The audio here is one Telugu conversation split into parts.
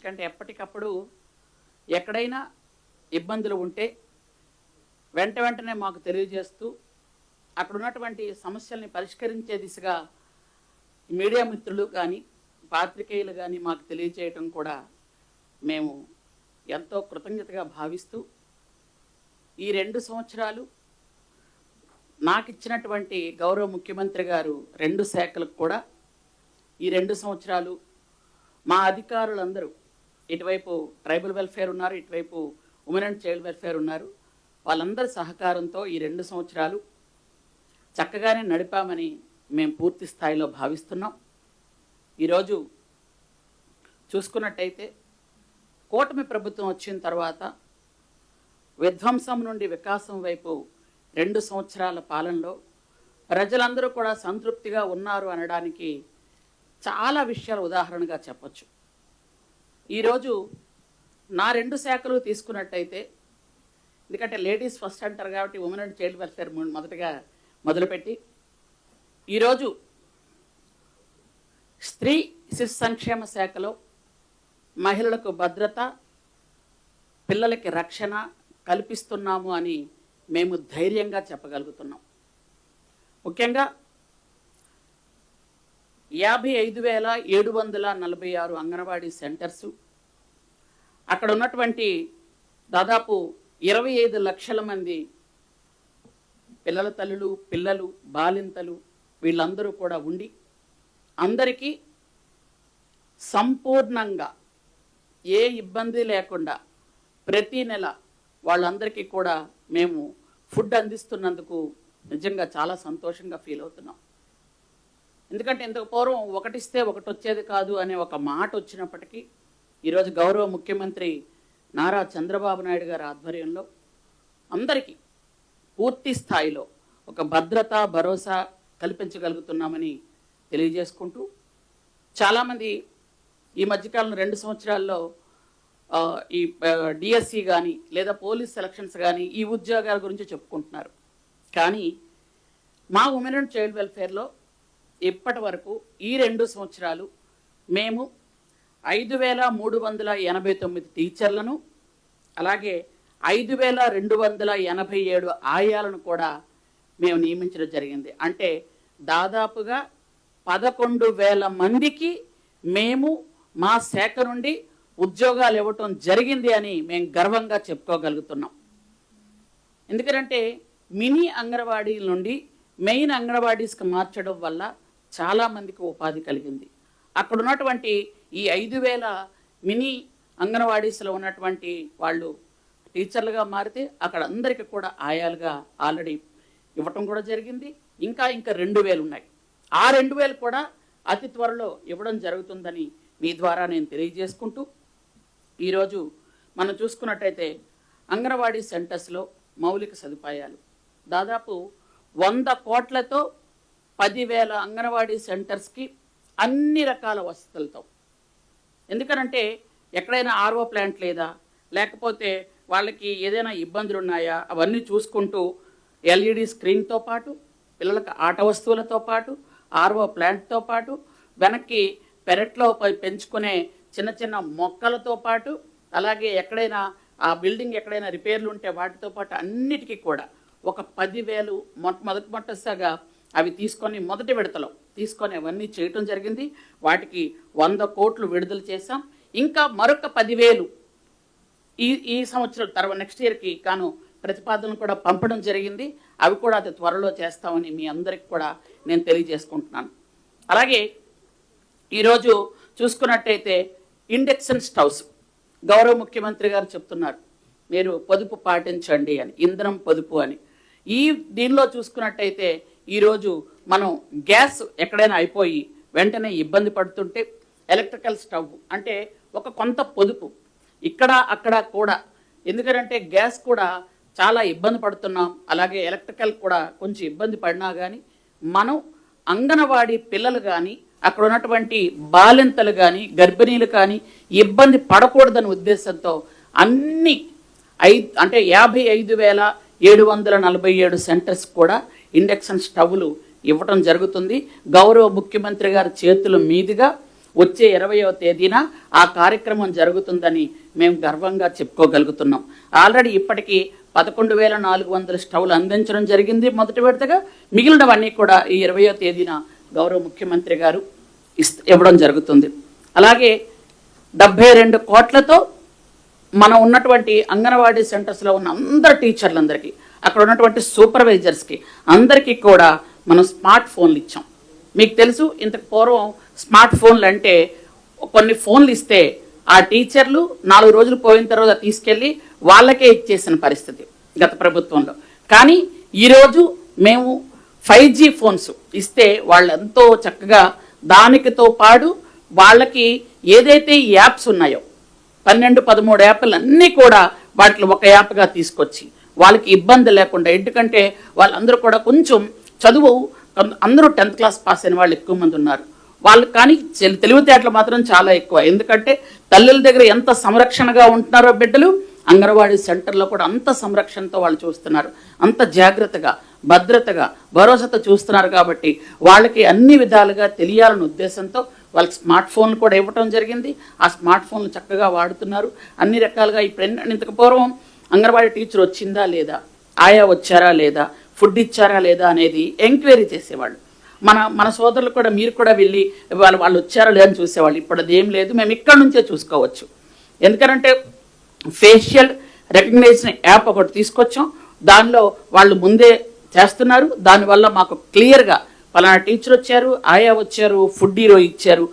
ఎందుకంటే ఎప్పటికప్పుడు ఎక్కడైనా ఇబ్బందులు ఉంటే వెంటనే మాకు తెలియజేస్తూ అక్కడ ఉన్నటువంటి సమస్యల్ని పరిష్కరించే దిశగా మీడియా మిత్రులు కానీ పాత్రికేయులు కానీ మాకు తెలియజేయటం కూడా మేము ఎంతో కృతజ్ఞతగా భావిస్తూ ఈ 2 సంవత్సరాలు నాకు ఇచ్చినటువంటి గౌరవ ముఖ్యమంత్రి గారు 2 శాఖలకు కూడా ఈ 2 సంవత్సరాలు మా అధికారులందరూ ఇటువైపు ట్రైబల్ వెల్ఫేర్ ఉన్నారు, ఇటువైపు ఉమెన్ అండ్ చైల్డ్ వెల్ఫేర్ ఉన్నారు. వాళ్ళందరి సహకారంతో ఈ 2 సంవత్సరాలు చక్కగానే నడిపామని మేము పూర్తి స్థాయిలో భావిస్తున్నాం. ఈరోజు చూసుకున్నట్టయితే కూటమి ప్రభుత్వం వచ్చిన తర్వాత విధ్వంసం నుండి వికాసం వైపు 2 సంవత్సరాల పాలనలో ప్రజలందరూ కూడా సంతృప్తిగా ఉన్నారు అనడానికి చాలా విషయాలు ఉదాహరణగా చెప్పచ్చు. ఈరోజు నా 2 శాఖలు తీసుకున్నట్టయితే, ఎందుకంటే లేడీస్ ఫస్ట్ అంటారు కాబట్టి ఉమెన్ అండ్ చైల్డ్ వెల్ఫేర్ మొదటగా మొదలుపెట్టి ఈరోజు స్త్రీ శిశు సంక్షేమ శాఖలో మహిళలకు భద్రత, పిల్లలకి రక్షణ కల్పిస్తున్నాము అని మేము ధైర్యంగా చెప్పగలుగుతున్నాం. ముఖ్యంగా 55,746 అంగన్వాడీ సెంటర్సు, అక్కడ ఉన్నటువంటి దాదాపు 25 లక్షల మంది పిల్లల తల్లులు, పిల్లలు, బాలింతలు వీళ్ళందరూ కూడా ఉండి అందరికీ సంపూర్ణంగా ఏ ఇబ్బంది లేకుండా ప్రతి నెల వాళ్ళందరికీ కూడా మేము ఫుడ్ అందిస్తున్నందుకు నిజంగా చాలా సంతోషంగా ఫీల్ అవుతున్నాం. ఎందుకంటే ఇంతకు పూర్వం ఒకటిస్తే ఒకటి వచ్చేది కాదు అనే ఒక మాట వచ్చినప్పటికీ ఈరోజు గౌరవ ముఖ్యమంత్రి నారా చంద్రబాబు నాయుడు గారి ఆధ్వర్యంలో అందరికీ పూర్తి స్థాయిలో ఒక భద్రత, భరోసా కల్పించగలుగుతున్నామని తెలియజేసుకుంటూ, చాలామంది ఈ మధ్యకాలంలో 2 సంవత్సరాల్లో ఈ డిఎస్సి కానీ లేదా పోలీస్ సెలక్షన్స్ కానీ ఈ ఉద్యోగాల గురించి చెప్పుకుంటున్నారు. కానీ మా ఉమెన్ అండ్ చైల్డ్ వెల్ఫేర్లో ఇప్పటి వరకు ఈ 2 సంవత్సరాలు మేము 5,389 టీచర్లను, అలాగే 5,287 ఆయాలను కూడా మేము నియమించడం జరిగింది. అంటే దాదాపుగా 11,000 మందికి మేము మా శాఖ నుండి ఉద్యోగాలు ఇవ్వటం జరిగింది అని మేము గర్వంగా చెప్పుకోగలుగుతున్నాం. ఎందుకంటే మినీ అంగన్వాడీల నుండి మెయిన్ అంగన్వాడీస్కి మార్చడం వల్ల చాలామందికి ఉపాధి కలిగింది. అక్కడ ఉన్నటువంటి ఈ 5,000 మినీ అంగన్వాడీస్లో ఉన్నటువంటి వాళ్ళు టీచర్లుగా మారితే అక్కడ అందరికీ కూడా ఆయాలుగా ఆల్రెడీ ఇవ్వటం కూడా జరిగింది. ఇంకా 2,000 ఉన్నాయి. ఆ 2,000 కూడా అతి త్వరలో ఇవ్వడం జరుగుతుందని మీ ద్వారా నేను తెలియజేసుకుంటూ, ఈరోజు మనం చూసుకున్నట్టయితే అంగన్వాడీ సెంటర్స్లో మౌలిక సదుపాయాలు దాదాపు 100 కోట్లతో 10,000 అంగన్వాడీ సెంటర్స్కి అన్ని రకాల వసతులతో. ఎందుకనంటే ఎక్కడైనా ఆర్ఓ ప్లాంట్ లేదా, లేకపోతే వాళ్ళకి ఏదైనా ఇబ్బందులు ఉన్నాయా అవన్నీ చూసుకుంటూ ఎల్ఈడి స్క్రీన్తో పాటు, పిల్లలకు ఆట వస్తువులతో పాటు, ఆర్ఓ ప్లాంట్తో పాటు, వెనక్కి పెరట్లో పెంచుకునే చిన్న చిన్న మొక్కలతో పాటు, అలాగే ఎక్కడైనా ఆ బిల్డింగ్ ఎక్కడైనా రిపేర్లు ఉంటే వాటితో పాటు అన్నిటికీ కూడా ఒక 10,000 మొట్టమొదటిసారిగా అవి తీసుకొని మొదటి విడతలో తీసుకొని అవన్నీ చేయటం జరిగింది. వాటికి 100 కోట్లు విడుదల చేశాం. ఇంకా మరొక 10,000 ఈ సంవత్సరం తర్వాత నెక్స్ట్ ఇయర్కి కాను ప్రతిపాదనలు కూడా పంపడం జరిగింది. అవి కూడా అతి త్వరలో చేస్తామని మీ అందరికి కూడా నేను తెలియజేసుకుంటున్నాను. అలాగే ఈరోజు చూసుకున్నట్టయితే ఇండక్షన్ స్టవ్స్ గౌరవ ముఖ్యమంత్రి గారు చెప్తున్నారు, మీరు పొదుపు పాటించండి అని, ఇంధనం పొదుపు అని. దీనిలో చూసుకున్నట్టయితే ఈరోజు మనం గ్యాస్ ఎక్కడైనా అయిపోయి వెంటనే ఇబ్బంది పడుతుంటే ఎలక్ట్రికల్ స్టవ్ అంటే ఒక కొంత పొదుపు ఇక్కడ అక్కడ కూడా, ఎందుకంటే గ్యాస్ కూడా చాలా ఇబ్బంది పడుతున్నాం, అలాగే ఎలక్ట్రికల్ కూడా కొంచెం ఇబ్బంది పడినా కానీ మనం అంగన్వాడీ పిల్లలు కానీ అక్కడ ఉన్నటువంటి బాలింతలు కానీ గర్భిణీలు కానీ ఇబ్బంది పడకూడదనే ఉద్దేశంతో అన్ని 55,747 సెంటర్స్ కూడా ఇండక్షన్ స్టవ్లు ఇవ్వటం జరుగుతుంది. గౌరవ ముఖ్యమంత్రి గారి చేతుల మీదుగా వచ్చే 20వ తేదీన ఆ కార్యక్రమం జరుగుతుందని మేము గర్వంగా చెప్పుకోగలుగుతున్నాం. ఆల్రెడీ ఇప్పటికీ 11,400 స్టవ్లు అందించడం జరిగింది మొదటి విడతగా. మిగిలినవన్నీ కూడా ఈ 20వ తేదీన గౌరవ ముఖ్యమంత్రి గారు ఇవ్వడం జరుగుతుంది. అలాగే 72 కోట్లతో మనం ఉన్నటువంటి అంగన్వాడీ సెంటర్స్లో ఉన్న అందరు టీచర్లందరికీ, అక్కడ ఉన్నటువంటి సూపర్వైజర్స్కి అందరికీ కూడా మనం స్మార్ట్ ఫోన్లు ఇచ్చాం. మీకు తెలుసు, ఇంతకు పూర్వం స్మార్ట్ ఫోన్లు అంటే కొన్ని ఫోన్లు ఇస్తే ఆ టీచర్లు 4 రోజులు పోయిన తర్వాత తీసుకెళ్ళి వాళ్ళకే ఇచ్చేసిన పరిస్థితి గత ప్రభుత్వంలో. కానీ ఈరోజు మేము 5G ఫోన్స్ ఇస్తే వాళ్ళు ఎంతో చక్కగా దానికితో పాటు వాళ్ళకి ఏదైతే యాప్స్ ఉన్నాయో 12-13 యాప్లు అన్నీ కూడా వాటిని ఒక యాప్గా తీసుకొచ్చి వాళ్ళకి ఇబ్బంది లేకుండా, ఎందుకంటే వాళ్ళందరూ కూడా కొంచెం చదువు, అందరూ 10th క్లాస్ పాస్ అయిన వాళ్ళు ఎక్కువ మంది ఉన్నారు. వాళ్ళు కానీ తెలివితేటలు మాత్రం చాలా ఎక్కువ. ఎందుకంటే తల్లుల దగ్గర ఎంత సంరక్షణగా ఉంటున్నారో బిడ్డలు, అంగన్వాడీ సెంటర్లో కూడా అంత సంరక్షణతో వాళ్ళు చూస్తున్నారు, అంత జాగ్రత్తగా భద్రతగా భరోసాతో చూస్తున్నారు. కాబట్టి వాళ్ళకి అన్ని విధాలుగా తెలియాలనే ఉద్దేశంతో వాళ్ళకి స్మార్ట్ ఫోన్లు కూడా ఇవ్వటం జరిగింది. ఆ స్మార్ట్ ఫోన్లు చక్కగా వాడుతున్నారు అన్ని రకాలుగా. ఇప్పుడు ఇంతకు పూర్వం అంగన్వాడీ టీచర్ వచ్చిందా లేదా, ఆయా వచ్చారా లేదా, ఫుడ్ ఇచ్చారా లేదా అనేది ఎంక్వైరీ చేసేవాళ్ళు. మన సోదరులు కూడా, మీరు కూడా వెళ్ళి వాళ్ళు వచ్చారా లేదని చూసేవాళ్ళు. ఇప్పుడు అది ఏం లేదు, మేము ఇక్కడ నుంచే చూసుకోవచ్చు. ఎందుకంటే ఫేషియల్ రికగ్నిషన్ యాప్ ఒకటి తీసుకొచ్చాం, దానిలో వాళ్ళు ముందే చేస్తున్నారు. దానివల్ల మాకు క్లియర్గా పలానా టీచర్ వచ్చారు, ఆయా వచ్చారు, ఫుడ్ ఈరోజు ఇచ్చారు,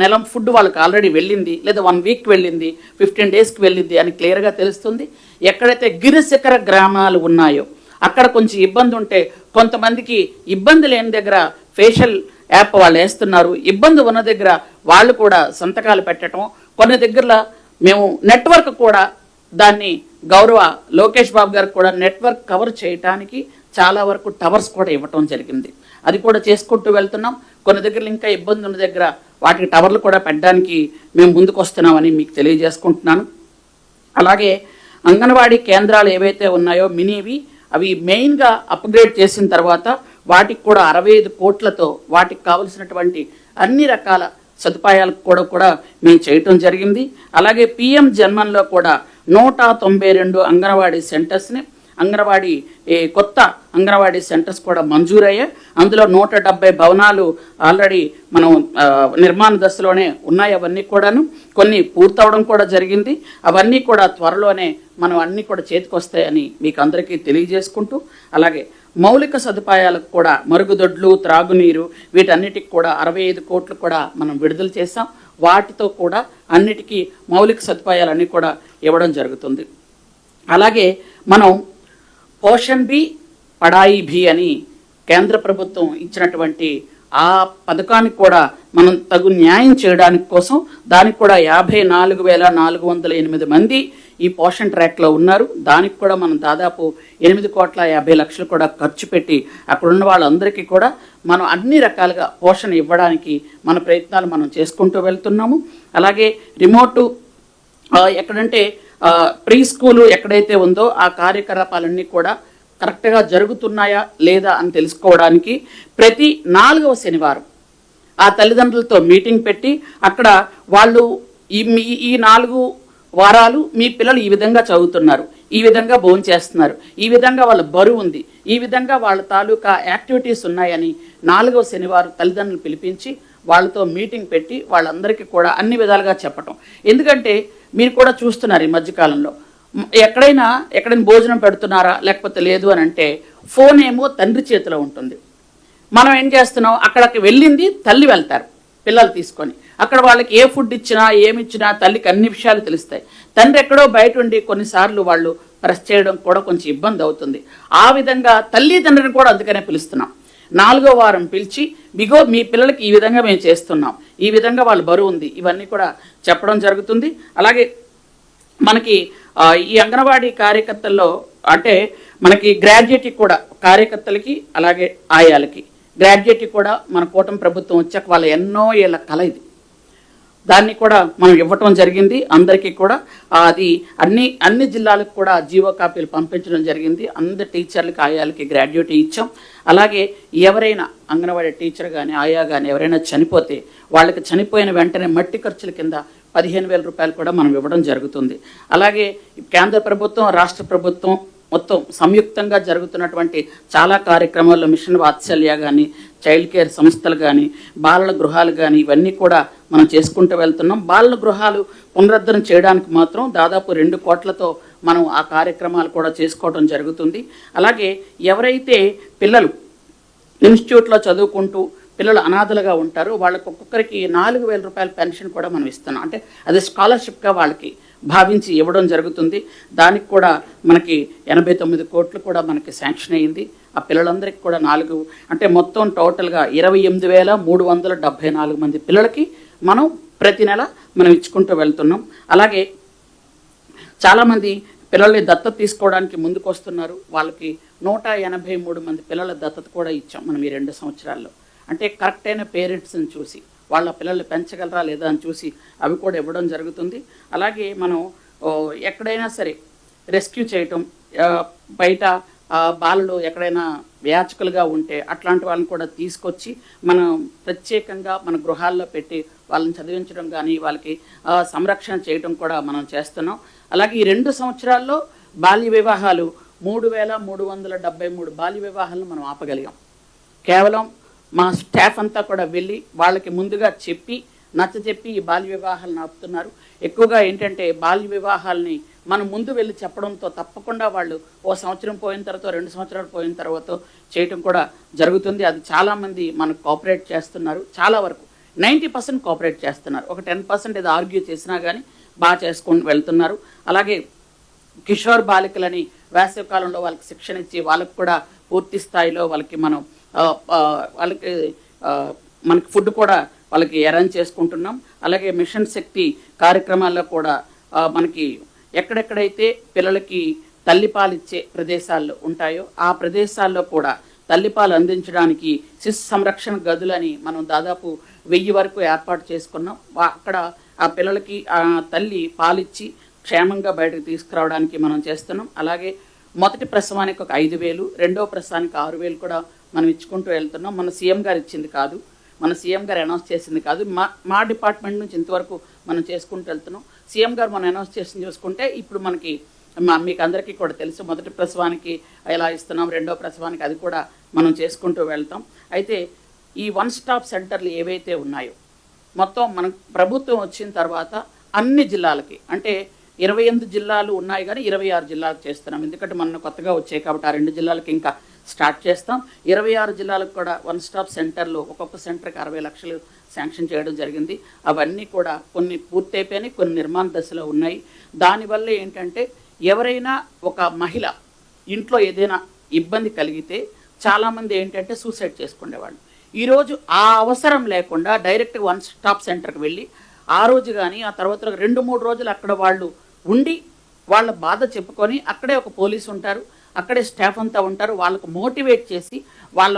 నెల ఫుడ్ వాళ్ళకి ఆల్రెడీ వెళ్ళింది, లేదా 1 వీక్ వెళ్ళింది, 15 డేస్కి వెళ్ళింది అని క్లియర్గా తెలుస్తుంది. ఎక్కడైతే గిరిశిఖర గ్రామాలు ఉన్నాయో అక్కడ కొంచెం ఇబ్బంది ఉంటే, కొంతమందికి ఇబ్బంది లేని దగ్గర ఫేషియల్ యాప్ వాళ్ళు వేస్తున్నారు, ఇబ్బంది ఉన్న దగ్గర వాళ్ళు కూడా సంతకాలు పెట్టడం. కొన్ని దగ్గరలో మేము నెట్వర్క్ కూడా, దాన్ని గౌరవ లోకేష్ బాబు గారు కూడా నెట్వర్క్ కవర్ చేయడానికి చాలా వరకు టవర్స్ కూడా ఇవ్వటం జరిగింది. అది కూడా చేసుకుంటూ వెళ్తున్నాం. కొన్ని దగ్గరలు ఇంకా ఇబ్బంది ఉన్న దగ్గర వాటికి టవర్లు కూడా పెట్టడానికి మేము ముందుకు వస్తున్నామని మీకు తెలియజేసుకుంటున్నాను. అలాగే అంగన్వాడీ కేంద్రాలు ఏవైతే ఉన్నాయో మినీవి, అవి మెయిన్గా అప్గ్రేడ్ చేసిన తర్వాత వాటికి కూడా 65 కోట్లతో వాటికి కావలసినటువంటి అన్ని రకాల సదుపాయాలకు కూడా మేము చేయటం జరిగింది. అలాగే PM జన్మన్లో కూడా 192 అంగన్వాడీ సెంటర్స్ని, అంగన్వాడీ కొత్త అంగన్వాడీ సెంటర్స్ కూడా మంజూరయ్యాయి. అందులో 170 భవనాలు ఆల్రెడీ మనం నిర్మాణ దశలోనే ఉన్నాయి. అవన్నీ కూడాను కొన్ని పూర్తవడం కూడా జరిగింది. అవన్నీ కూడా త్వరలోనే మనం అన్నీ కూడా చేతికొస్తాయని మీకు అందరికీ తెలియజేసుకుంటూ, అలాగే మౌలిక సదుపాయాలకు కూడా మరుగుదొడ్లు, త్రాగునీరు, వీటన్నిటికి కూడా 65 కోట్లు కూడా మనం విడుదల చేసాం. వాటితో కూడా అన్నిటికీ మౌలిక సదుపాయాలన్నీ కూడా ఇవ్వడం జరుగుతుంది. అలాగే మనం పోషణ్ బి పడాయి భీ అని కేంద్ర ప్రభుత్వం ఇచ్చినటువంటి ఆ పథకానికి కూడా మనం తగు న్యాయం చేయడానికి కోసం, దానికి కూడా 54,408 మంది ఈ పోషణ్ ట్రాక్లో ఉన్నారు. దానికి కూడా మనం దాదాపు 8,50,00,000 కూడా ఖర్చు పెట్టి అక్కడ ఉన్న వాళ్ళందరికీ కూడా మనం అన్ని రకాలుగా పోషణ ఇవ్వడానికి మన ప్రయత్నాలు మనం చేసుకుంటూ వెళ్తున్నాము. అలాగే రిమోటు ఎక్కడంటే ప్రీ స్కూలు ఎక్కడైతే ఉందో ఆ కార్యకలాపాలన్నీ కూడా కరెక్ట్గా జరుగుతున్నాయా లేదా అని తెలుసుకోవడానికి ప్రతి 4వ శనివారం ఆ తల్లిదండ్రులతో మీటింగ్ పెట్టి, అక్కడ వాళ్ళు ఈ 4 వారాలు మీ పిల్లలు ఈ విధంగా చదువుతున్నారు, ఈ విధంగా భోంచేస్తున్నారు, ఈ విధంగా వాళ్ళ బరువు ఉంది, ఈ విధంగా వాళ్ళ తాలూకా యాక్టివిటీస్ ఉన్నాయని 4వ శనివారం తల్లిదండ్రులు పిలిపించి వాళ్ళతో మీటింగ్ పెట్టి వాళ్ళందరికీ కూడా అన్ని విధాలుగా చెప్పటం. ఎందుకంటే మీరు కూడా చూస్తున్నారు ఈ మధ్యకాలంలో ఎక్కడైనా భోజనం పెడుతున్నారా లేకపోతే లేదు అని అంటే ఫోన్ ఏమో తండ్రి చేతిలో ఉంటుంది. మనం ఏం చేస్తున్నాం, అక్కడికి వెళ్ళింది తల్లి వెళ్తారు పిల్లలు తీసుకొని, అక్కడ వాళ్ళకి ఏ ఫుడ్ ఇచ్చినా ఏమిచ్చినా తల్లికి అన్ని విషయాలు తెలుస్తాయి. తండ్రి ఎక్కడో బయట ఉండి కొన్నిసార్లు వాళ్ళు ప్రెస్ చేయడం కూడా కొంచెం ఇబ్బంది అవుతుంది. ఆ విధంగా తల్లిదండ్రులను కూడా అందుకనే పిలుస్తున్నాం. 4వ వారం పిలిచి, బిగో మీ పిల్లలకి ఈ విధంగా మేము చేస్తున్నాం, ఈ విధంగా వాళ్ళ బరువు ఉంది, ఇవన్నీ కూడా చెప్పడం జరుగుతుంది. అలాగే మనకి ఈ అంగన్వాడీ కార్యకర్తల్లో అంటే మనకి గ్రాడ్యుయేట్ కూడా కార్యకర్తలకి, అలాగే ఆయాలకి గ్రాడ్యుయేట్ కూడా మన కూటమి ప్రభుత్వం వచ్చాక వాళ్ళ ఎన్నో ఏళ్ళ కల ఇది. దాన్ని కూడా మనం ఇవ్వటం జరిగింది అందరికీ కూడా. అది అన్ని జిల్లాలకు కూడా జీవో కాపీలు పంపించడం జరిగింది. అందరి టీచర్లకి ఆయాలకి గ్రాడ్యుయేట్ ఇచ్చాం. అలాగే ఎవరైనా అంగన్వాడీ టీచర్ కానీ ఆయా కానీ ఎవరైనా చనిపోతే వాళ్ళకి చనిపోయిన వెంటనే మట్టి ఖర్చుల కింద 15,000 రూపాయలు కూడా మనం ఇవ్వడం జరుగుతుంది. అలాగే కేంద్ర ప్రభుత్వం రాష్ట్ర ప్రభుత్వం మొత్తం సంయుక్తంగా జరుగుతున్నటువంటి చాలా కార్యక్రమాల్లో మిషన్ వాత్సల్య కానీ చైల్డ్ కేర్ సంస్థలు కానీ బాలల గృహాలు కానీ ఇవన్నీ కూడా మనం చేసుకుంటూ వెళ్తున్నాం. బాలల గృహాలు పునరుద్ధరణ చేయడానికి మాత్రం దాదాపు 2 కోట్లతో మనం ఆ కార్యక్రమాలు కూడా చేసుకోవడం జరుగుతుంది. అలాగే ఎవరైతే పిల్లలు ఇన్స్టిట్యూట్లో చదువుకుంటూ పిల్లలు అనాథలుగా ఉంటారో వాళ్ళకి ఒక్కొక్కరికి 4,000 రూపాయల పెన్షన్ కూడా మనం ఇస్తున్నాం. అంటే అది స్కాలర్షిప్గా వాళ్ళకి భావించి ఇవ్వడం జరుగుతుంది. దానికి కూడా మనకి 89 కోట్లు కూడా మనకి శాంక్షన్ అయ్యింది. ఆ పిల్లలందరికీ కూడా అంటే మొత్తం టోటల్గా 28,374 మంది పిల్లలకి మనం ప్రతి నెల మనం ఇచ్చుకుంటూ వెళ్తున్నాం. అలాగే చాలామంది పిల్లల్ని దత్తత తీసుకోవడానికి ముందుకు వస్తున్నారు. వాళ్ళకి 183 మంది పిల్లల దత్తత కూడా ఇచ్చాం మనం ఈ 2 సంవత్సరాల్లో. అంటే కరెక్ట్ అయిన పేరెంట్స్ని చూసి వాళ్ళ పిల్లల్ని పెంచగలరా లేదా అని చూసి అవి కూడా ఇవ్వడం జరుగుతుంది. అలాగే మనం ఎక్కడైనా సరే రెస్క్యూ చేయటం, బయట బాలలు ఎక్కడైనా వ్యాచకులుగా ఉంటే అట్లాంటి వాళ్ళని కూడా తీసుకొచ్చి మనం ప్రత్యేకంగా మన గృహాల్లో పెట్టి వాళ్ళని చదివించడం కానీ వాళ్ళకి సంరక్షణ చేయడం కూడా మనం చేస్తున్నాం. అలాగే ఈ 2 సంవత్సరాల్లో బాల్య వివాహాలు 3,373 బాల్య వివాహాలను మనం ఆపగలిగాం. కేవలం మా స్టాఫ్ అంతా కూడా వెళ్ళి వాళ్ళకి ముందుగా చెప్పి నచ్చజెప్పి ఈ బాల్య వివాహాలను ఆపుతున్నారు. ఎక్కువగా ఏంటంటే బాల్య వివాహాలని మనం ముందు వెళ్ళి చెప్పడంతో తప్పకుండా వాళ్ళు ఓ సంవత్సరం పోయిన తర్వాత 2 సంవత్సరాలు పోయిన తర్వాత చేయటం కూడా జరుగుతుంది. అది చాలామంది మనకు కోఆపరేట్ చేస్తున్నారు. చాలా వరకు 90% కోఆపరేట్ చేస్తున్నారు. ఒక 10% ఏదో ఆర్గ్యూ చేసినా కానీ బాగా చేసుకొని వెళ్తున్నారు. అలాగే కిషోర్ బాలికలని వేసవికాలంలో వాళ్ళకి శిక్షణ ఇచ్చి వాళ్ళకి కూడా పూర్తి స్థాయిలో వాళ్ళకి మనకి ఫుడ్ కూడా వాళ్ళకి అరేంజ్ చేసుకుంటున్నాం. అలాగే మిషన్ శక్తి కార్యక్రమాల్లో కూడా మనకి ఎక్కడెక్కడైతే పిల్లలకి తల్లిపాలు ఇచ్చే ప్రదేశాల్లో ఉంటాయో ఆ ప్రదేశాల్లో కూడా తల్లిపాలు అందించడానికి శిశు సంరక్షణ గదులని మనం దాదాపు 1000 వరకు ఏర్పాటు చేసుకున్నాం. అక్కడ ఆ పిల్లలకి తల్లి పాలిచ్చి క్షేమంగా బయటకు తీసుకురావడానికి మనం చేస్తున్నాం. అలాగే మొదటి ప్రసవానికి ఒక 5,000, రెండవ ప్రసవానికి 6,000 కూడా మనం ఇచ్చుకుంటూ వెళ్తున్నాం. మన సీఎం గారు ఇచ్చింది కాదు, మన సీఎం గారు అనౌన్స్ చేసింది కాదు, మా డిపార్ట్మెంట్ నుంచి ఇంతవరకు మనం చేసుకుంటూ వెళ్తున్నాం. సీఎం గారు మనం అనౌన్స్ చేసింది చూసుకుంటే ఇప్పుడు మనకి మీకు అందరికీ కూడా తెలుసు మొదటి ప్రసవానికి ఎలా ఇస్తున్నాం, రెండో ప్రసవానికి అది కూడా మనం చేసుకుంటూ వెళ్తాం. అయితే ఈ 1 స్టాప్ సెంటర్లు ఏవైతే ఉన్నాయో మొత్తం మన ప్రభుత్వం వచ్చిన తర్వాత అన్ని జిల్లాలకి అంటే 28 జిల్లాలు ఉన్నాయి కానీ 26 జిల్లాలకు చేస్తున్నాం. ఎందుకంటే మన కొత్తగా వచ్చాయి కాబట్టి ఆ 2 జిల్లాలకు ఇంకా స్టార్ట్ చేస్తాం. 26 జిల్లాలకు కూడా 1 స్టాప్ సెంటర్లు ఒక్కొక్క సెంటర్కి 60 లక్షలు శాంక్షన్ చేయడం జరిగింది. అవన్నీ కూడా కొన్ని పూర్తయిపోయినాయి, కొన్ని నిర్మాణ దశలో ఉన్నాయి. దానివల్ల ఏంటంటే ఎవరైనా ఒక మహిళ ఇంట్లో ఏదైనా ఇబ్బంది కలిగితే చాలామంది ఏంటంటే సూసైడ్ చేసుకునేవాళ్ళు. ఈరోజు ఆ అవసరం లేకుండా డైరెక్ట్గా 1 స్టాప్ సెంటర్కి వెళ్ళి ఆ రోజు కానీ ఆ తర్వాత 2-3 రోజులు అక్కడ వాళ్ళు ఉండి వాళ్ళ బాధ చెప్పుకొని అక్కడే ఒక పోలీసు ఉంటారు, అక్కడే స్టాఫ్ అంతా ఉంటారు. వాళ్ళకు మోటివేట్ చేసి వాళ్ళ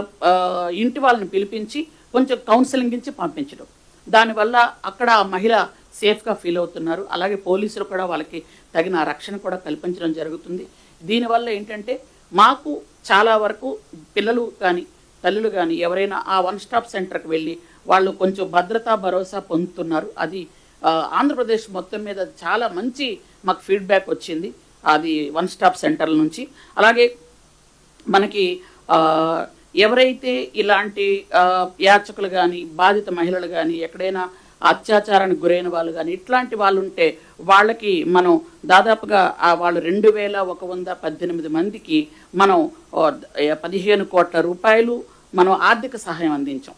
ఇంటి వాళ్ళని పిలిపించి కొంచెం కౌన్సిలింగ్ ఇచ్చి పంపించడం. దానివల్ల అక్కడ ఆ మహిళ సేఫ్గా ఫీల్ అవుతున్నారు. అలాగే పోలీసులు కూడా వాళ్ళకి తగిన రక్షణ కూడా కల్పించడం జరుగుతుంది. దీనివల్ల ఏంటంటే మాకు చాలా వరకు పిల్లలు కానీ తల్లులు కానీ ఎవరైనా ఆ 1 స్టాప్ సెంటర్కి వెళ్ళి వాళ్ళు కొంచెం భద్రతా భరోసా పొందుతున్నారు. అది ఆంధ్రప్రదేశ్ మొత్తం మీద చాలా మంచి మాకు ఫీడ్బ్యాక్ వచ్చింది అది 1 స్టాప్ సెంటర్ల నుంచి. అలాగే మనకి ఎవరైతే ఇలాంటి యాచకులు కానీ బాధిత మహిళలు కానీ ఎక్కడైనా అత్యాచారానికి గురైన వాళ్ళు కానీ ఇట్లాంటి వాళ్ళు ఉంటే వాళ్ళకి మనం దాదాపుగా వాళ్ళు 2,118 మందికి మనం 15 కోట్ల రూపాయలు మనం ఆర్థిక సహాయం అందించాం.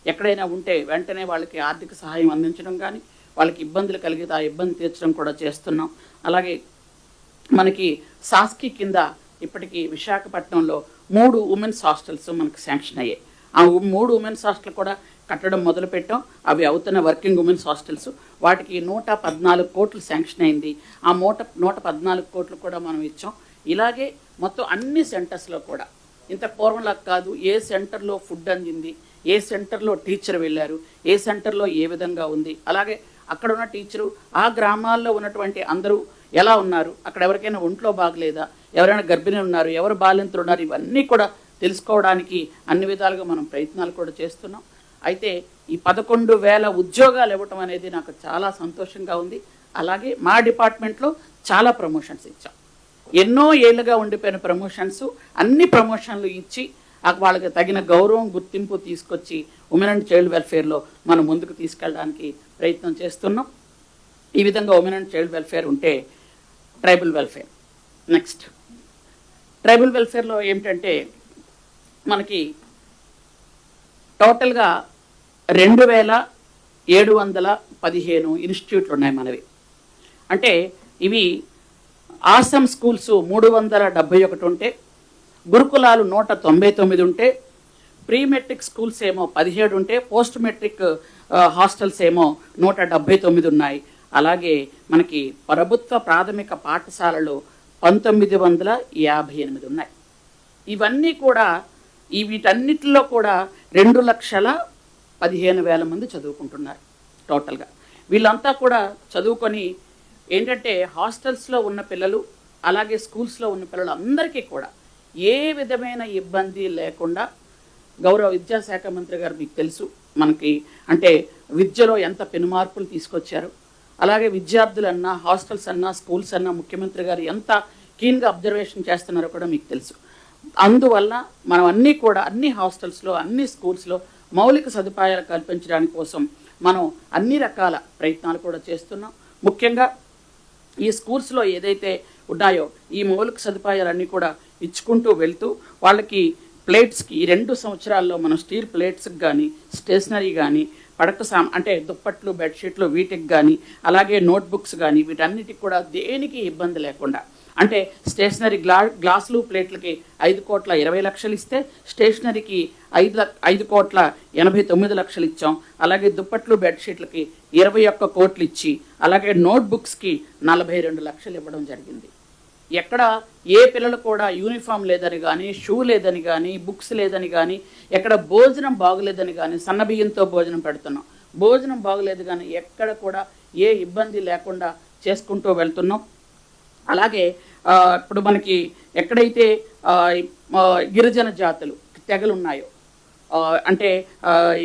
ఎక్కడైనా ఉంటే వెంటనే వాళ్ళకి ఆర్థిక సహాయం అందించడం కానీ వాళ్ళకి ఇబ్బందులు కలిగితే ఆ ఇబ్బంది తీర్చడం కూడా చేస్తున్నాం. అలాగే మనకి సాస్కి కింద ఇప్పటికీ విశాఖపట్నంలో 3 ఉమెన్స్ హాస్టల్స్ మనకు శాంక్షన్ అయ్యాయి. ఆ 3 ఉమెన్స్ హాస్టల్ కూడా కట్టడం మొదలుపెట్టాం. అవి అవుతున్న వర్కింగ్ ఉమెన్స్ హాస్టల్స్. వాటికి 114 కోట్లు శాంక్షన్ అయింది. ఆ 114 కోట్లు కూడా మనం ఇచ్చాం. ఇలాగే మొత్తం అన్ని సెంటర్స్లో కూడా ఇంత పూర్వంలా కాదు, ఏ సెంటర్లో ఫుడ్ అందింది, ఏ సెంటర్లో టీచర్ వెళ్ళారు, ఏ సెంటర్లో ఏ విధంగా ఉంది, అలాగే అక్కడ ఉన్న టీచరు ఆ గ్రామాల్లో ఉన్నటువంటి అందరూ ఎలా ఉన్నారు, అక్కడ ఎవరికైనా ఒంట్లో బాగలేదా, ఎవరైనా గర్భిణీ ఉన్నారు, ఎవరు బాలింతలు ఉన్నారు, ఇవన్నీ కూడా తెలుసుకోవడానికి అన్ని విధాలుగా మనం ప్రయత్నాలు కూడా చేస్తున్నాం. అయితే ఈ 11,000 ఉద్యోగాలు ఇవ్వటం అనేది నాకు చాలా సంతోషంగా ఉంది. అలాగే మా డిపార్ట్మెంట్లో చాలా ప్రమోషన్స్ ఇచ్చాం. ఎన్నో ఏళ్ళుగా ఉండిపోయిన ప్రమోషన్స్, అన్ని ప్రమోషన్లు ఇచ్చి వాళ్ళకి తగిన గౌరవం గుర్తింపు తీసుకొచ్చి ఉమెన్ అండ్ చైల్డ్ వెల్ఫేర్లో మనం ముందుకు తీసుకెళ్ళడానికి ప్రయత్నం చేస్తున్నాం. ఈ విధంగా ఉమెన్ అండ్ చైల్డ్ వెల్ఫేర్ ఉంటే ట్రైబల్ వెల్ఫేర్. నెక్స్ట్ ట్రైబల్ వెల్ఫేర్లో ఏమిటంటే మనకి టోటల్గా 2,715 ఇన్స్టిట్యూట్లు ఉన్నాయి మనవి. అంటే ఇవి ఆశ్రమ్ స్కూల్స్ 371 ఉంటే, గురుకులాలు 199 ఉంటే, ప్రీ మెట్రిక్ స్కూల్స్ ఏమో 17 ఉంటే, పోస్ట్ మెట్రిక్ హాస్టల్స్ ఏమో 179 ఉన్నాయి. అలాగే మనకి ప్రభుత్వ ప్రాథమిక పాఠశాలలు 1958 ఉన్నాయి. ఇవన్నీ కూడా వీటన్నిటిలో కూడా 2,15,000 మంది చదువుకుంటున్నారు టోటల్గా. వీళ్ళంతా కూడా చదువుకొని ఏంటంటే హాస్టల్స్లో ఉన్న పిల్లలు అలాగే స్కూల్స్లో ఉన్న పిల్లలు అందరికీ కూడా ఏ విధమైన ఇబ్బంది లేకుండా గౌరవ విద్యాశాఖ మంత్రి గారు మీకు తెలుసు మనకి అంటే విద్యలో ఎంత పెనుమార్పులు తీసుకొచ్చారు. అలాగే విద్యార్థులన్నా హాస్టల్స్ అన్నా స్కూల్స్ అన్నా ముఖ్యమంత్రి గారు ఎంత కీన్గా అబ్జర్వేషన్ చేస్తున్నారో కూడా మీకు తెలుసు. అందువల్ల మనం అన్నీ కూడా అన్ని హాస్టల్స్లో అన్ని స్కూల్స్లో మౌలిక సదుపాయాలు కల్పించడానికి కోసం మనం అన్ని రకాల ప్రయత్నాలు కూడా చేస్తున్నాం. ముఖ్యంగా ఈ స్కూల్స్లో ఏదైతే ఉన్నాయో ఈ మౌలిక సదుపాయాలన్నీ కూడా ఇచ్చుకుంటూ వెళ్తూ వాళ్ళకి ప్లేట్స్కి ఈ 2 సంవత్సరాల్లో మనం స్టీల్ ప్లేట్స్కి కానీ స్టేషనరీ కానీ అంటే దుప్పట్లు బెడ్షీట్లు వీటికి కానీ అలాగే నోట్బుక్స్ కానీ వీటన్నిటికి కూడా దేనికి ఇబ్బంది లేకుండా అంటే స్టేషనరీ గ్లాసులు ప్లేట్లకి 5,20,00,000 ఇస్తే స్టేషనరీకి 5,89,00,000 ఇచ్చాం. అలాగే దుప్పట్లు బెడ్షీట్లకి 21 కోట్లు ఇచ్చి అలాగే నోట్బుక్స్కి 42 లక్షలు ఇవ్వడం జరిగింది. ఎక్కడ ఏ పిల్లలు కూడా యూనిఫామ్ లేదని కానీ షూ లేదని కానీ బుక్స్ లేదని కానీ ఎక్కడ భోజనం బాగోలేదని కానీ సన్నబియ్యంతో భోజనం పెడుతున్నాం. భోజనం బాగలేదు కానీ ఎక్కడ కూడా ఏ ఇబ్బంది లేకుండా చేసుకుంటూ వెళ్తున్నాం. అలాగే ఇప్పుడు మనకి ఎక్కడైతే గిరిజన జాతులు తెగలు ఉన్నాయో అంటే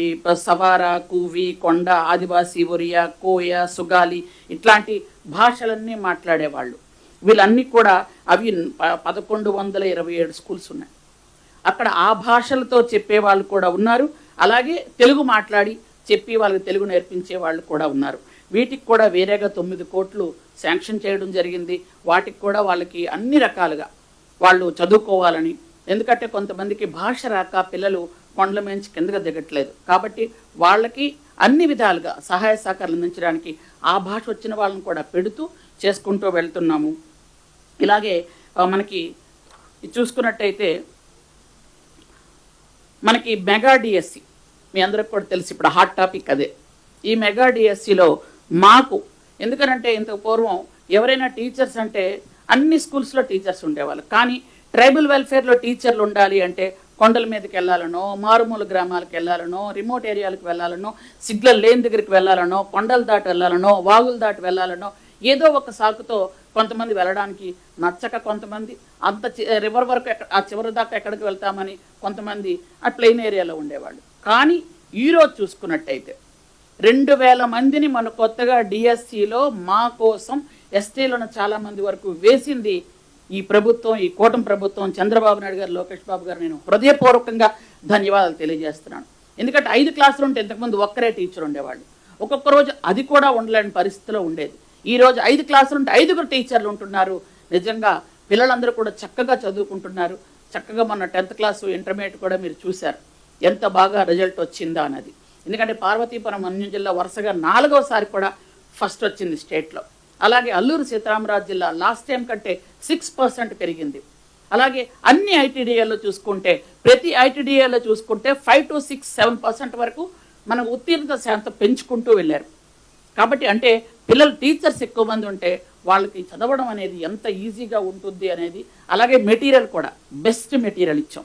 ఈ సవార, కూవి, కొండ, ఆదివాసీ, ఒరియా, కోయ, సుగాలి ఇట్లాంటి భాషలన్నీ మాట్లాడేవాళ్ళు. వీళ్ళన్నీ కూడా అవి 1,127 స్కూల్స్ ఉన్నాయి. అక్కడ ఆ భాషలతో చెప్పేవాళ్ళు కూడా ఉన్నారు. అలాగే తెలుగు మాట్లాడి చెప్పి వాళ్ళకి తెలుగు నేర్పించే వాళ్ళు కూడా ఉన్నారు. వీటికి కూడా వేరేగా 9 కోట్లు శాంక్షన్ చేయడం జరిగింది. వాటికి కూడా వాళ్ళకి అన్ని రకాలుగా వాళ్ళు చదువుకోవాలని, ఎందుకంటే కొంతమందికి భాష రాక పిల్లలు కొండల మించి కిందగా దిగట్లేదు. కాబట్టి వాళ్ళకి అన్ని విధాలుగా సహాయ సహకారాలు అందించడానికి ఆ భాష వచ్చిన వాళ్ళని కూడా పెడుతూ చేసుకుంటూ వెళ్తున్నాము. ఇలాగే మనకి చూసుకున్నట్టయితే మనకి మెగా డిఎస్సి మీ అందరికి కూడా తెలిసి ఇప్పుడు హాట్ టాపిక్ అదే. ఈ మెగా డిఎస్సిలో మాకు ఎందుకనంటే ఇంతకు పూర్వం ఎవరైనా టీచర్స్ అంటే అన్ని స్కూల్స్లో టీచర్స్ ఉండేవాళ్ళు. కానీ ట్రైబల్ వెల్ఫేర్లో టీచర్లు ఉండాలి అంటే కొండల మీదకి వెళ్ళాలనో, మారుమూల గ్రామాలకు వెళ్ళాలనో, రిమోట్ ఏరియాలకు వెళ్ళాలనో, సిగ్నల్ లేని దగ్గరికి వెళ్ళాలనో, కొండలు దాటి వెళ్ళాలనో, వాగులు దాటి వెళ్ళాలనో ఏదో ఒక సాకుతో కొంతమంది వెళ్ళడానికి నచ్చక కొంతమంది అంత రివర్ వరకు ఆ చివరి దాకా ఎక్కడికి వెళ్తామని కొంతమంది ఆ ప్లెయిన్ ఏరియాలో ఉండేవాళ్ళు. కానీ ఈరోజు చూసుకున్నట్టయితే 2,000 మందిని మన కొత్తగా డిఎస్సిలో మా కోసం ఎస్టీలను చాలామంది వరకు వేసింది ఈ ప్రభుత్వం, ఈ కూటమి ప్రభుత్వం, చంద్రబాబు నాయుడు గారు, లోకేష్ బాబు గారు. నేను హృదయపూర్వకంగా ధన్యవాదాలు తెలియజేస్తున్నాను. ఎందుకంటే 5 క్లాసులు ఉంటే ఇంతకుముందు ఒక్కరే టీచర్ ఉండేవాళ్ళు. ఒక్కొక్క రోజు అది కూడా ఉండలేని పరిస్థితిలో ఉండేది. ఈరోజు 5 క్లాసులు ఉంటే 5 టీచర్లు ఉంటున్నారు. నిజంగా పిల్లలందరూ కూడా చక్కగా చదువుకుంటున్నారు. చక్కగా మన 10th క్లాసు ఇంటర్మీడియట్ కూడా మీరు చూశారు ఎంత బాగా రిజల్ట్ వచ్చిందా అన్నది. ఎందుకంటే పార్వతీపురం అన్యం జిల్లా వరుసగా 4వసారి కూడా ఫస్ట్ వచ్చింది స్టేట్లో. అలాగే అల్లూరు సీతారామరాజు జిల్లా లాస్ట్ టైం కంటే 6% పెరిగింది. అలాగే అన్ని ఐటీడీఏలో చూసుకుంటే ప్రతి ఐటీడీఏలో చూసుకుంటే 5 to 6, 7% వరకు మన ఉత్తీర్ణత శాతం పెంచుకుంటూ వెళ్ళారు. కాబట్టి అంటే పిల్లలు టీచర్స్ ఎక్కువ మంది ఉంటే వాళ్ళకి చదవడం అనేది ఎంత ఈజీగా ఉంటుంది అనేది. అలాగే మెటీరియల్ కూడా బెస్ట్ మెటీరియల్ ఇచ్చాం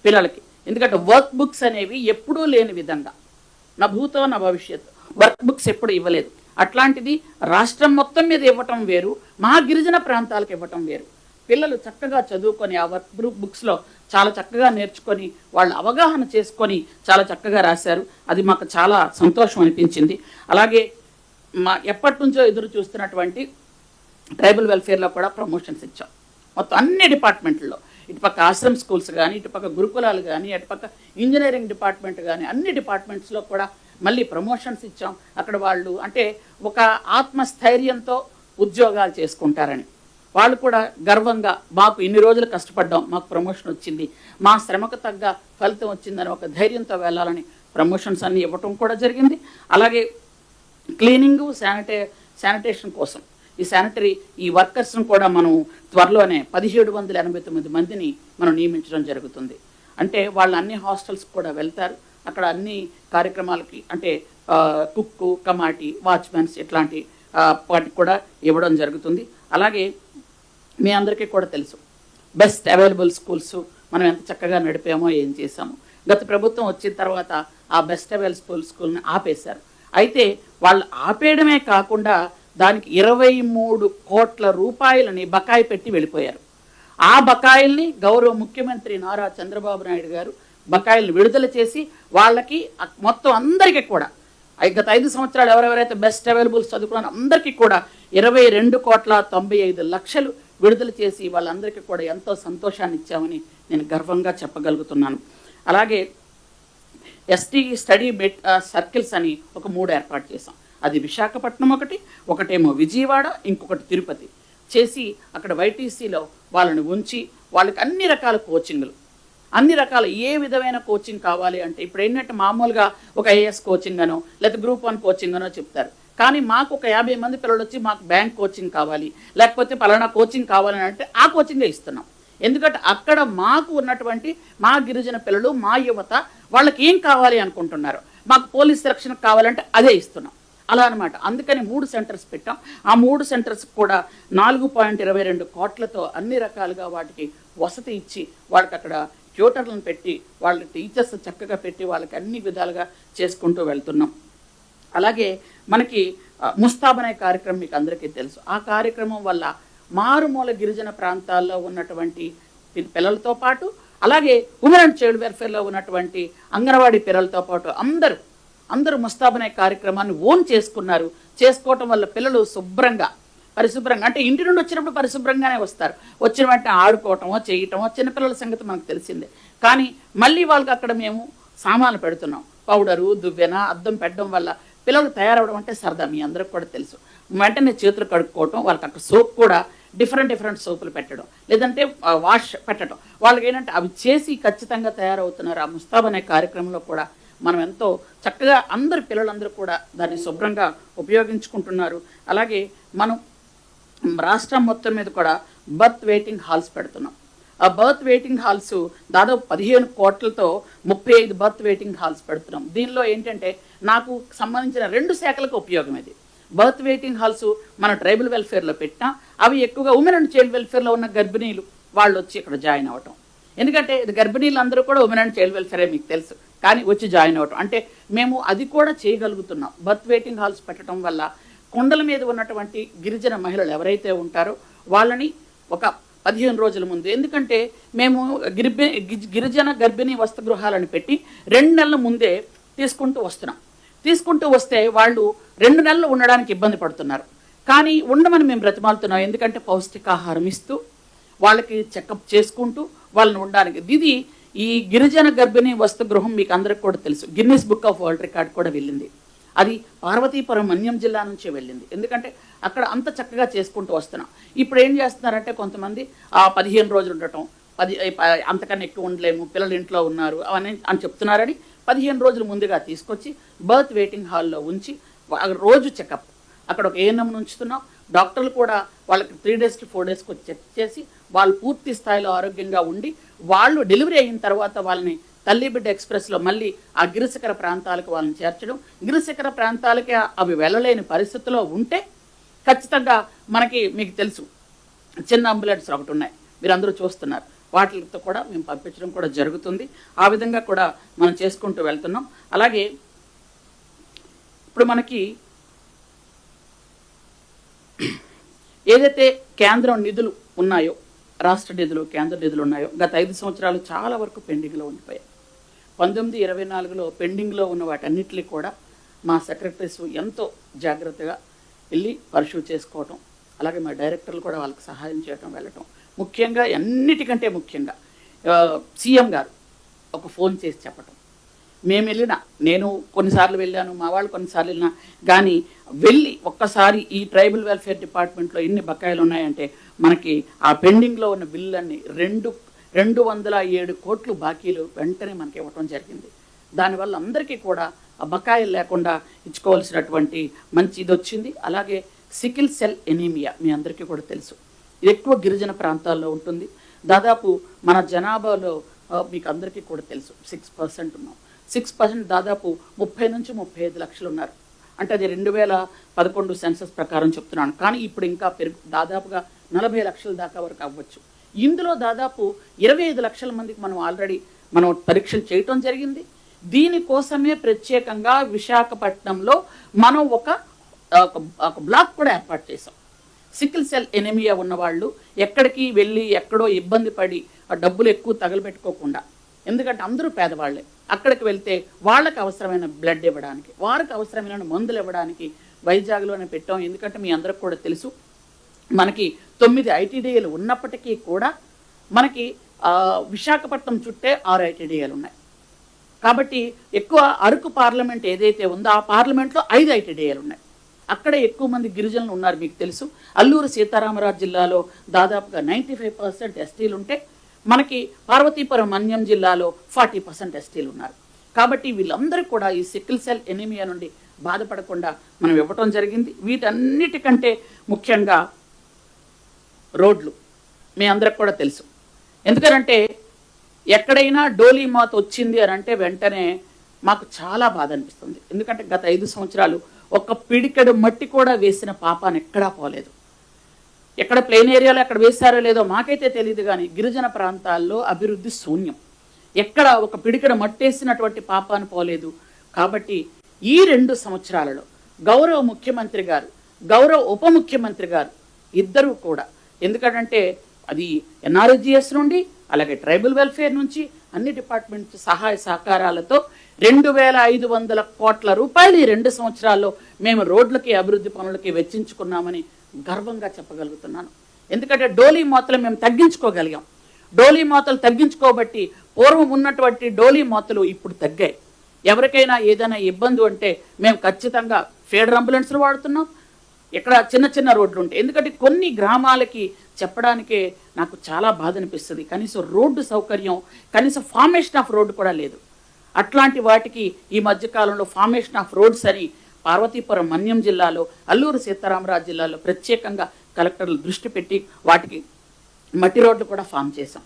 పిల్లలకి. ఎందుకంటే వర్క్ బుక్స్ అనేవి ఎప్పుడూ లేని విధంగా నా భూతో నా భవిష్యత్తు వర్క్ బుక్స్ ఎప్పుడు ఇవ్వలేదు. అట్లాంటిది రాష్ట్రం మొత్తం మీద ఇవ్వటం వేరు, మా గిరిజన ప్రాంతాలకు ఇవ్వటం వేరు. పిల్లలు చక్కగా చదువుకొని ఆ వర్క్ బుక్స్లో చాలా చక్కగా నేర్చుకొని వాళ్ళు అవగాహన చేసుకొని చాలా చక్కగా రాశారు. అది మాకు చాలా సంతోషం అనిపించింది. అలాగే ఎప్పటి నుంచో ఎదురు చూస్తున్నటువంటి ట్రైబల్ వెల్ఫేర్లో కూడా ప్రమోషన్స్ ఇచ్చాం. మొత్తం అన్ని డిపార్ట్మెంట్లో, ఇటుపక్క ఆశ్రమ్ స్కూల్స్ కానీ, ఇటుపక్క గురుకులాలు కానీ, అటుపక్క ఇంజనీరింగ్ డిపార్ట్మెంట్ కానీ, అన్ని డిపార్ట్మెంట్స్లో కూడా మళ్ళీ ప్రమోషన్స్ ఇచ్చాం. అక్కడ వాళ్ళు అంటే ఒక ఆత్మస్థైర్యంతో ఉద్యోగాలు చేసుకుంటారని, వాళ్ళు కూడా గర్వంగా మాకు ఇన్ని రోజులు కష్టపడ్డాం, మాకు ప్రమోషన్ వచ్చింది, మా శ్రమకు తగ్గ ఫలితం వచ్చిందని ఒక ధైర్యంతో వెళ్ళాలని ప్రమోషన్స్ అన్నీ ఇవ్వటం కూడా జరిగింది. అలాగే క్లీనింగు, శానిటేషన్ కోసం ఈ వర్కర్స్ను కూడా మనం త్వరలోనే 1789 మందిని మనం నియమించడం జరుగుతుంది. అంటే వాళ్ళు అన్ని హాస్టల్స్ కూడా వెళ్తారు, అక్కడ అన్ని కార్యక్రమాలకి అంటే కుక్కు, కమాటి, వాచ్మెన్స్ ఇట్లాంటి వాటికి కూడా ఇవ్వడం జరుగుతుంది. అలాగే మీ అందరికీ కూడా తెలుసు బెస్ట్ అవైలబుల్ స్కూల్స్ మనం ఎంత చక్కగా నడిపామో, ఏం చేసామో. గత ప్రభుత్వం వచ్చిన తర్వాత ఆ బెస్ట్ అవైలబుల్ స్కూల్ని ఆపేశారు. అయితే వాళ్ళు ఆపేయడమే కాకుండా దానికి 23 కోట్ల రూపాయలని బకాయి పెట్టి వెళ్ళిపోయారు. ఆ బకాయిల్ని గౌరవ ముఖ్యమంత్రి నారా చంద్రబాబు నాయుడు గారు బకాయిల్ని విడుదల చేసి వాళ్ళకి మొత్తం అందరికీ కూడా గత 5 సంవత్సరాలు ఎవరెవరైతే బెస్ట్ అవైలబుల్స్ చదువుకున్నారో అందరికీ కూడా 22,95,00,000 విడుదల చేసి వాళ్ళందరికీ కూడా ఎంతో సంతోషాన్ని ఇచ్చామని నేను గర్వంగా చెప్పగలుగుతున్నాను. అలాగే ఎస్టీ స్టడీ సర్కిల్స్ అని ఒక 3 ఏర్పాటు చేశాం. అది విశాఖపట్నం ఒకటేమో విజయవాడ, ఇంకొకటి తిరుపతి చేసి అక్కడ వైటీసీలో వాళ్ళని ఉంచి వాళ్ళకి అన్ని రకాల కోచింగ్లు, అన్ని రకాల ఏ విధమైన కోచింగ్ కావాలి అంటే ఇప్పుడు ఏంటంటే మామూలుగా ఒక ఐఏఎస్ కోచింగ్ అనో లేదా గ్రూప్ 1 కోచింగ్ అనో చెప్తారు. కానీ మాకు ఒక 50 మంది పిల్లలు వచ్చి మాకు బ్యాంక్ కోచింగ్ కావాలి, లేకపోతే పలానా కోచింగ్ కావాలని అంటే ఆ కోచింగే ఇస్తున్నాం. ఎందుకంటే అక్కడ మాకు ఉన్నటువంటి మా గిరిజన పిల్లలు, మా యువత వాళ్ళకి ఏం కావాలి అనుకుంటున్నారు, మాకు పోలీస్ సెలక్షన్ కావాలంటే అదే ఇస్తున్నాం. అలా అనమాట. అందుకని 3 సెంటర్స్ పెట్టాం. ఆ 3 సెంటర్స్ కూడా 4.22 కోట్లతో అన్ని రకాలుగా వాటికి వసతి ఇచ్చి వాళ్ళకి అక్కడ ట్యూటర్లను పెట్టి వాళ్ళ టీచర్స్ చక్కగా పెట్టి వాళ్ళకి అన్ని విధాలుగా చేసుకుంటూ వెళ్తున్నాం. అలాగే మనకి ముస్తాబ్ అనే కార్యక్రమం మీకు అందరికీ తెలుసు. ఆ కార్యక్రమం వల్ల మారుమూల గిరిజన ప్రాంతాల్లో ఉన్నటువంటి పిల్లలతో పాటు అలాగే ఉమెన్ అండ్ చైల్డ్ వెల్ఫేర్లో ఉన్నటువంటి అంగన్వాడీ పిల్లలతో పాటు అందరూ ముస్తాబ్ అనే కార్యక్రమాన్ని ఓన్ చేసుకున్నారు. చేసుకోవటం వల్ల పిల్లలు పరిశుభ్రంగా అంటే ఇంటి నుండి వచ్చినప్పుడు పరిశుభ్రంగానే వస్తారు. వచ్చిన వెంటనే ఆడుకోవటమో చేయటమో చిన్నపిల్లల సంగతి మనకు తెలిసిందే. కానీ మళ్ళీ వాళ్ళకి అక్కడ మేము సామాన్లు పెడుతున్నాం. పౌడరు, దువ్వెన, అద్దం పెట్టడం వల్ల పిల్లలు తయారవడం అంటే సరదా, మీ అందరికి కూడా తెలుసు. వెంటనే చేతులు కడుక్కోవటం, వాళ్ళకి అక్కడ సోప్ కూడా డిఫరెంట్ సోపులు పెట్టడం, లేదంటే వాష్ పెట్టడం, వాళ్ళకి ఏంటంటే అవి చేసి ఖచ్చితంగా తయారవుతున్నారు. ఆ ముస్తాబ్ అనే కార్యక్రమంలో కూడా మనం ఎంతో చక్కగా పిల్లలందరూ కూడా దాన్ని శుభ్రంగా ఉపయోగించుకుంటున్నారు. అలాగే మనం రాష్ట్రం మొత్తం మీద కూడా బర్త్ వెయిటింగ్ హాల్స్ పెడుతున్నాం. ఆ బర్త్ వెయిటింగ్ హాల్స్ దాదాపు 15 కోట్లతో 35 బర్త్ వెయిటింగ్ హాల్స్ పెడుతున్నాం. దీనిలో ఏంటంటే నాకు సంబంధించిన 2 శాఖలకు ఉపయోగం ఇది. బర్త్ వెయిటింగ్ హాల్స్ మన ట్రైబల్ వెల్ఫేర్లో పెట్టినా అవి ఎక్కువగా ఉమెన్ అండ్ చైల్డ్ వెల్ఫేర్లో ఉన్న గర్భిణీలు వాళ్ళు వచ్చి ఇక్కడ జాయిన్ అవ్వటం. ఎందుకంటే ఇది గర్భిణీలు అందరూ కూడా ఉమెన్ అండ్ చైల్డ్ వెల్ఫేరే మీకు తెలుసు, కానీ వచ్చి జాయిన్ అవ్వటం అంటే మేము అది కూడా చేయగలుగుతున్నాం. బర్త్ వెయిటింగ్ హాల్స్ పెట్టడం వల్ల కొండల మీద ఉన్నటువంటి గిరిజన మహిళలు ఎవరైతే ఉంటారో వాళ్ళని ఒక 15 రోజుల ముందు, ఎందుకంటే మేము గిరిజన గర్భిణీ వసతిగృహాలను పెట్టి 2 నెలల ముందే తీసుకుంటూ వస్తే వాళ్ళు 2 నెలలు ఉండడానికి ఇబ్బంది పడుతున్నారు. కానీ ఉండమని మేము బ్రతిమాలుతున్నాం. ఎందుకంటే పౌష్టికాహారం ఇస్తూ వాళ్ళకి చెకప్ చేసుకుంటూ వాళ్ళని ఉండడానికి. ఇది ఈ గిరిజన గర్భిణీ వసతిగృహం మీకు అందరికి కూడా తెలుసు, Guinness book of world record కూడా వెళ్ళింది. అది పార్వతీపురం మన్యం జిల్లా నుంచే వెళ్ళింది. ఎందుకంటే అక్కడ అంత చక్కగా చేసుకుంటూ వస్తున్నాం. ఇప్పుడు ఏం చేస్తున్నారంటే కొంతమంది 15 రోజులు ఉండటం, అంతకన్నా ఎక్కువ ఉండలేము, పిల్లలు ఇంట్లో ఉన్నారు అని చెప్తున్నారని 15 రోజులు ముందుగా తీసుకొచ్చి బర్త్ వెయిటింగ్ హాల్లో ఉంచి రోజు చెకప్, అక్కడ ఒక ఏఎన్ఎం ఉంచుతున్నాం. డాక్టర్లు కూడా వాళ్ళకి 3 days to 4 days చెక్ చేసి వాళ్ళు పూర్తి స్థాయిలో ఆరోగ్యంగా ఉండి వాళ్ళు డెలివరీ అయిన తర్వాత వాళ్ళని తల్లి బిడ్డ ఎక్స్ప్రెస్లో మళ్ళీ ఆ గిరిశిఖర ప్రాంతాలకు వాళ్ళని చేర్చడం. గిరిశిఖర ప్రాంతాలకి అవి వెళ్ళలేని పరిస్థితిలో ఉంటే ఖచ్చితంగా మీకు తెలుసు చిన్న అంబులెన్స్ ఒకటి ఉన్నాయి, మీరు అందరూ చూస్తున్నారు, వాటితో కూడా మేము పంపించడం కూడా జరుగుతుంది. ఆ విధంగా కూడా మనం చేసుకుంటూ వెళ్తున్నాం. అలాగే ఇప్పుడు మనకి ఏదైతే కేంద్రం నిధులు ఉన్నాయో, రాష్ట్ర నిధులు, కేంద్ర నిధులు ఉన్నాయో గత 5 సంవత్సరాలు చాలా వరకు పెండింగ్లో ఉండిపోయాయి. 19-24లో పెండింగ్లో ఉన్న వాటన్నిటిని కూడా మా సెక్రటరీస్ ఎంతో జాగ్రత్తగా వెళ్ళి పరిశూ చేసుకోవటం, అలాగే మా డైరెక్టర్లు కూడా వాళ్ళకి సహాయం చేయటం, వెళ్ళటం. ముఖ్యంగా అన్నిటికంటే ముఖ్యంగా సీఎం గారు ఒక ఫోన్ చేసి చెప్పటం. మేము వెళ్ళినా, నేను కొన్నిసార్లు వెళ్ళాను, మా వాళ్ళు కొన్నిసార్లు వెళ్ళినా కానీ వెళ్ళి ఒక్కసారి ఈ ట్రైబల్ వెల్ఫేర్ డిపార్ట్మెంట్లో ఎన్ని బకాయిలు ఉన్నాయంటే మనకి ఆ పెండింగ్లో ఉన్న బిల్లులన్నీ 207 కోట్లు బాకీలు వెంటనే మనకి ఇవ్వటం జరిగింది. దానివల్ల అందరికీ కూడా ఆ బకాయిలు లేకుండా ఇచ్చుకోవాల్సినటువంటి మంచి ఇది వచ్చింది. అలాగే సికిల్ సెల్ ఎనీమియా మీ అందరికీ కూడా తెలుసు, ఇది ఎక్కువ గిరిజన ప్రాంతాల్లో ఉంటుంది. దాదాపు మన జనాభాలో మీకు అందరికీ కూడా తెలుసు 6% ఉన్నాం. 6% దాదాపు 30 నుంచి 35 లక్షలు ఉన్నారు. అంటే అది 2011 సెన్సస్ ప్రకారం చెప్తున్నాను. కానీ ఇప్పుడు ఇంకా దాదాపుగా 40 లక్షల దాకా వరకు అవ్వచ్చు. ఇందులో దాదాపు 25 లక్షల మందికి మనం పరీక్షలు చేయటం జరిగింది. దీనికోసమే ప్రత్యేకంగా విశాఖపట్నంలో మనం ఒక బ్లాక్ కూడా ఏర్పాటు చేసాం. సికిల్ సెల్ ఎనిమియా ఉన్నవాళ్ళు ఎక్కడికి వెళ్ళి ఎక్కడో ఇబ్బంది పడి ఆ డబ్బులు ఎక్కువ తగలబెట్టుకోకుండా, ఎందుకంటే అందరూ పేదవాళ్లే, అక్కడికి వెళ్తే వాళ్ళకి అవసరమైన బ్లడ్ ఇవ్వడానికి, వారికి అవసరమైన మందులు ఇవ్వడానికి వైజాగ్లోనే పెట్టాం. ఎందుకంటే మీ అందరికి కూడా తెలుసు, మనకి 9 ఐటీడీఏలు ఉన్నప్పటికీ కూడా మనకి విశాఖపట్నం చుట్టే 6 ఐటీడీఏలు ఉన్నాయి. కాబట్టి ఎక్కువ అరకు పార్లమెంట్ ఏదైతే ఉందో ఆ పార్లమెంట్లో 5 ఐటీడీఏలు ఉన్నాయి. అక్కడే ఎక్కువ మంది గిరిజనులు ఉన్నారు. మీకు తెలుసు, అల్లూరు సీతారామరాజు జిల్లాలో దాదాపుగా 95% ఎస్టీలు ఉంటే మనకి పార్వతీపురం మన్యం జిల్లాలో 40% ఎస్టీలు ఉన్నారు. కాబట్టి వీళ్ళందరూ కూడా ఈ సికిల్ సెల్ ఎనీమియా నుండి బాధపడకుండా మనం ఇవ్వటం జరిగింది. వీటన్నిటికంటే ముఖ్యంగా రోడ్లు మీ అందరికి కూడా తెలుసు. ఎందుకంటే ఎక్కడైనా డోలీ మాత వచ్చింది అని అంటే వెంటనే మాకు చాలా బాధ అనిపిస్తుంది. ఎందుకంటే గత 5 సంవత్సరాలు ఒక్క పిడికెడు మట్టి కూడా వేసిన పాపాన్ని ఎక్కడా పోలేదు. ఎక్కడ ప్లేన్ ఏరియాలో ఎక్కడ వేశారో లేదో మాకైతే తెలియదు, కానీ గిరిజన ప్రాంతాల్లో అభివృద్ధి శూన్యం. ఎక్కడ ఒక పిడికెడు మట్టేసినటువంటి పాపాన్ని పోలేదు. కాబట్టి ఈ 2 సంవత్సరాలలో గౌరవ ముఖ్యమంత్రి గారు, గౌరవ ఉప ముఖ్యమంత్రి గారు ఇద్దరూ కూడా, ఎందుకంటే అది ఎన్ఆర్జిఎస్ నుండి అలాగే ట్రైబల్ వెల్ఫేర్ నుంచి అన్ని డిపార్ట్మెంట్స్ సహాయ సహకారాలతో 2500 కోట్ల రూపాయలు ఈ 2 సంవత్సరాల్లో మేము రోడ్లకి అభివృద్ధి పనులకి వెచ్చించుకున్నామని గర్వంగా చెప్పగలుగుతున్నాను. ఎందుకంటే డోలీ మోతలు మేము తగ్గించుకోగలిగాం. డోలీ మోతలు తగ్గించుకోబట్టి పూర్వం ఉన్నటువంటి డోలీ మోతలు ఇప్పుడు తగ్గాయి. ఎవరికైనా ఏదైనా ఇబ్బంది ఉంటే మేము ఖచ్చితంగా ఫీడర్ అంబులెన్స్లు వాడుతున్నాం. ఇక్కడ చిన్న చిన్న రోడ్లు ఉంటాయి. ఎందుకంటే కొన్ని గ్రామాలకి చెప్పడానికే నాకు చాలా బాధ అనిపిస్తుంది, కనీసం రోడ్డు సౌకర్యం, కనీసం ఫార్మేషన్ ఆఫ్ రోడ్డు కూడా లేదు. అట్లాంటి వాటికి ఈ మధ్యకాలంలో ఫార్మేషన్ ఆఫ్ రోడ్స్ అని పార్వతీపురం మన్యం జిల్లాలో, అల్లూరు సీతారామరాజు జిల్లాలో ప్రత్యేకంగా కలెక్టర్లు దృష్టి పెట్టి వాటికి మట్టి రోడ్లు కూడా ఫామ్ చేశాం.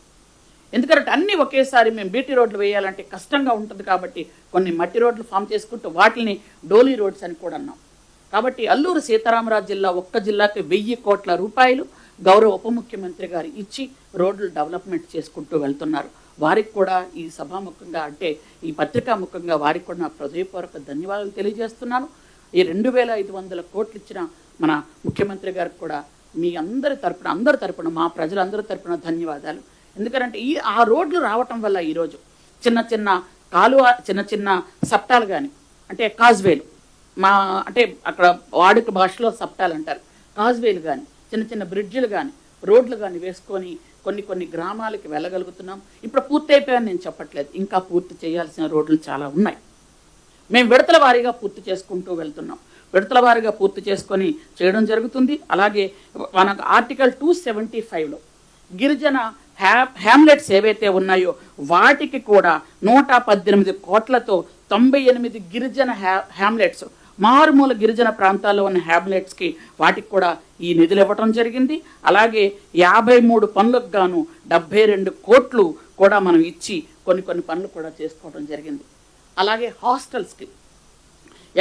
ఎందుకంటే అన్నీ ఒకేసారి మేము బీటీ రోడ్లు వేయాలంటే కష్టంగా ఉంటుంది. కాబట్టి కొన్ని మట్టి రోడ్లు ఫామ్ చేసుకుంటూ వాటిని డోలీ రోడ్స్ అని కూడా అన్నాం. కాబట్టి అల్లూరు సీతారామరాజు జిల్లా ఒక్క జిల్లాకి 1000 కోట్ల రూపాయలు గౌరవ ఉప ముఖ్యమంత్రి గారు ఇచ్చి రోడ్లు డెవలప్మెంట్ చేసుకుంటూ వెళ్తున్నారు. వారికి కూడా ఈ సభాముఖంగా అంటే ఈ పత్రికా ముఖంగా వారికి కూడా నా హృదయపూర్వక ధన్యవాదాలు తెలియజేస్తున్నాను. ఈ 2500 కోట్లు ఇచ్చిన మన ముఖ్యమంత్రి గారికి కూడా మీ అందరి తరపున మా ప్రజలందరి తరపున ధన్యవాదాలు. ఎందుకంటే ఆ రోడ్లు రావటం వల్ల ఈరోజు చిన్న చిన్న కాలువ, చిన్న చిన్న సప్టాలు కానీ, అంటే కాజ్వేలు, అంటే అక్కడ వాడుక భాషలో సప్టాలు అంటారు, కాజ్వేలు కానీ, చిన్న చిన్న బ్రిడ్జిలు కానీ, రోడ్లు కానీ వేసుకొని కొన్ని గ్రామాలకి వెళ్ళగలుగుతున్నాం. ఇప్పుడు పూర్తి అయిపోయాయని నేను చెప్పట్లేదు, ఇంకా పూర్తి చేయాల్సిన రోడ్లు చాలా ఉన్నాయి. మేము విడతల వారీగా పూర్తి చేసుకుంటూ వెళ్తున్నాం. విడతల వారీగా పూర్తి చేసుకొని చేయడం జరుగుతుంది. అలాగే మన ఆర్టికల్ 275లో గిరిజన హ్యామ్లెట్స్ ఏవైతే ఉన్నాయో వాటికి కూడా 118 కోట్లతో 98 గిరిజన హ్యామ్లెట్స్, మారుమూల గిరిజన ప్రాంతాల్లో ఉన్న హ్యామ్లెట్స్కి వాటికి కూడా ఈ నిధులు ఇవ్వటం జరిగింది. అలాగే 53 పనులకు గాను 72 కోట్లు కూడా మనం ఇచ్చి కొన్ని పనులు కూడా చేసుకోవడం జరిగింది. అలాగే హాస్టల్స్కి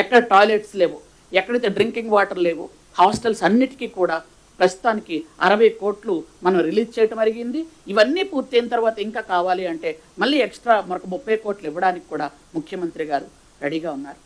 ఎక్కడ టాయిలెట్స్ లేవు, ఎక్కడైతే డ్రింకింగ్ వాటర్ లేవు, హాస్టల్స్ అన్నిటికీ కూడా ప్రస్తుతానికి 60 కోట్లు మనం రిలీజ్ చేయటం జరిగింది. ఇవన్నీ పూర్తయిన తర్వాత ఇంకా కావాలి అంటే మళ్ళీ ఎక్స్ట్రా మరొక 30 కోట్లు ఇవ్వడానికి కూడా ముఖ్యమంత్రి గారు రెడీగా ఉన్నారు.